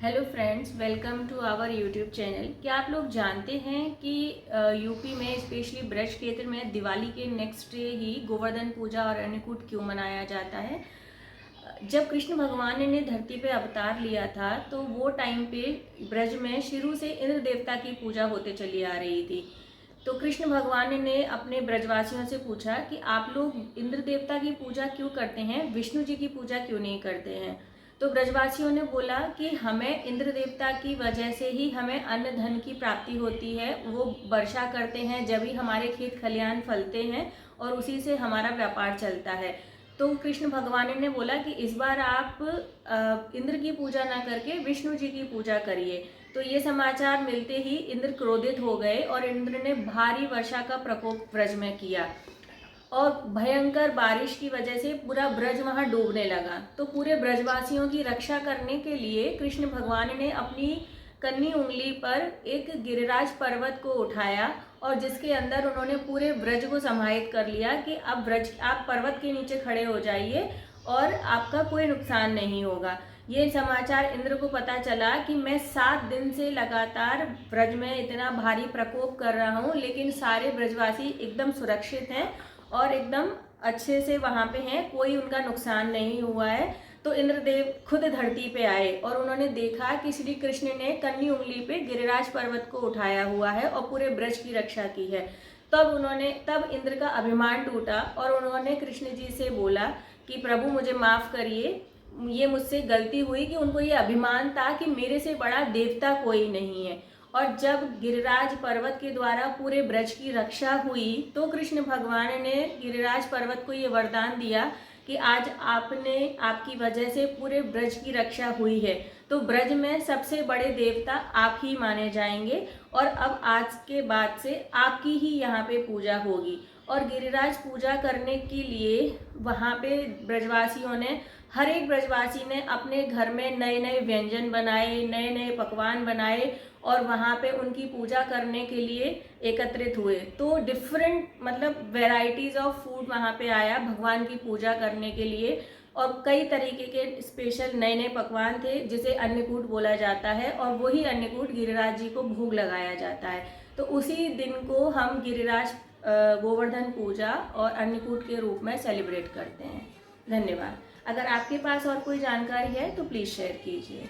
Hello friends, welcome to our YouTube channel. क्या आप लोग जानते हैं कि यूपी में स्पेशली ब्रज क्षेत्र में दिवाली के नेक्स्ट डे ही गोवर्धन पूजा और अन्नकूट क्यों मनाया जाता है? जब कृष्ण भगवान ने धरती पे अवतार लिया था तो वो टाइम पे ब्रज में शुरू से इंद्र देवता की पूजा होते चली आ रही थी। तो कृष्ण भगवान ने अपने ब्रजवासियों से पूछा कि आप लोग इंद्र देवता की पूजा क्यों करते हैं, विष्णु जी की पूजा क्यों नहीं करते हैं? तो ब्रजवासियों ने बोला कि हमें इंद्र देवता की वजह से ही हमें अन्न धन की प्राप्ति होती है। वो वर्षा करते हैं जब ही हमारे खेत खलियान फलते हैं और उसी से हमारा व्यापार चलता है। तो कृष्ण भगवान ने बोला कि इस बार आप इंद्र की पूजा ना करके विष्णु जी की पूजा करिए। तो ये समाचार मिलते ही इंद्र क्रोधित हो गए और इंद्र ने भारी वर्षा का प्रकोप ब्रज में किया और भयंकर बारिश की वजह से पूरा ब्रज वहां डूबने लगा। तो पूरे ब्रजवासियों की रक्षा करने के लिए कृष्ण भगवान ने अपनी कन्नी उंगली पर एक गिरिराज पर्वत को उठाया और जिसके अंदर उन्होंने पूरे ब्रज को समाहित कर लिया कि अब ब्रज आप पर्वत के नीचे खड़े हो जाइए और आपका कोई नुकसान नहीं होगा। ये समाचार इंद्र को पता चला कि मैं 7 दिन से लगातार ब्रज में इतना भारी प्रकोप कर रहा हूँ, लेकिन सारे ब्रजवासी एकदम सुरक्षित हैं और एकदम अच्छे से वहाँ पे हैं, कोई उनका नुकसान नहीं हुआ है। तो इंद्रदेव खुद धरती पे आए और उन्होंने देखा कि श्री कृष्ण ने कन्नी उंगली पे गिरिराज पर्वत को उठाया हुआ है और पूरे ब्रज की रक्षा की है। तब इंद्र का अभिमान टूटा और उन्होंने कृष्ण जी से बोला कि प्रभु मुझे माफ़ करिए, ये मुझसे गलती हुई कि उनको ये अभिमान था कि मेरे से बड़ा देवता कोई नहीं है। और जब गिरिराज पर्वत के द्वारा पूरे ब्रज की रक्षा हुई तो कृष्ण भगवान ने गिरिराज पर्वत को ये वरदान दिया कि आज आपकी वजह से पूरे ब्रज की रक्षा हुई है। तो ब्रज में सबसे बड़े देवता आप ही माने जाएंगे और अब आज के बाद से आपकी ही यहाँ पे पूजा होगी। और गिरिराज पूजा करने के लिए वहाँ पे ब्रजवासियों ने हर एक ब्रजवासी ने अपने घर में नए नए व्यंजन बनाए, नए नए पकवान बनाए और वहाँ पे उनकी पूजा करने के लिए एकत्रित हुए। तो डिफरेंट मतलब वेराइटीज़ ऑफ फूड वहाँ पे आया भगवान की पूजा करने के लिए और कई तरीके के स्पेशल नए नए पकवान थे जिसे अन्नकूट बोला जाता है और वही अन्नकूट गिरिराज जी को भोग लगाया जाता है। तो उसी दिन को हम गिरिराज गोवर्धन पूजा और अन्नकूट के रूप में सेलिब्रेट करते हैं। धन्यवाद। अगर आपके पास और कोई जानकारी है तो प्लीज़ शेयर कीजिए।